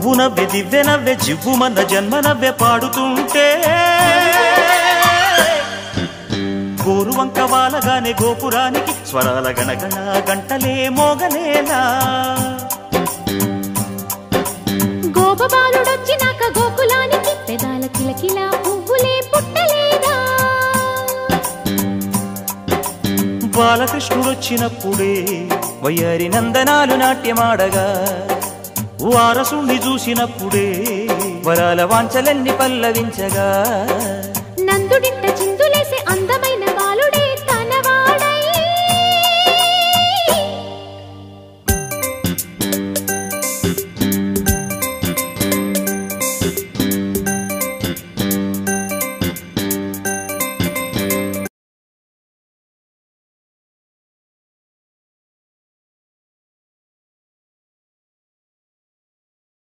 నువ్వు నవ్వే దివ్వె నవ్వే జివ్వుమన్న జన్మ నవ్వే పాడుతుంటే గోరువంక వాలగానే గోపురానికి స్వరాల గణగణ గంటలే మోగనేలా గోపబాలుడొచ్చినాక గోకులానికి పెదాల కిలకిలా పువ్వులే పుట్టలేదా బాలకృష్ణుడొచ్చినప్పుడే వయ్యారి నందనాలు నాట్యమాడగా వారసుణ్ణి చూసినప్పుడే వరాల వాంఛలన్నీ పల్లవించగా నందుడి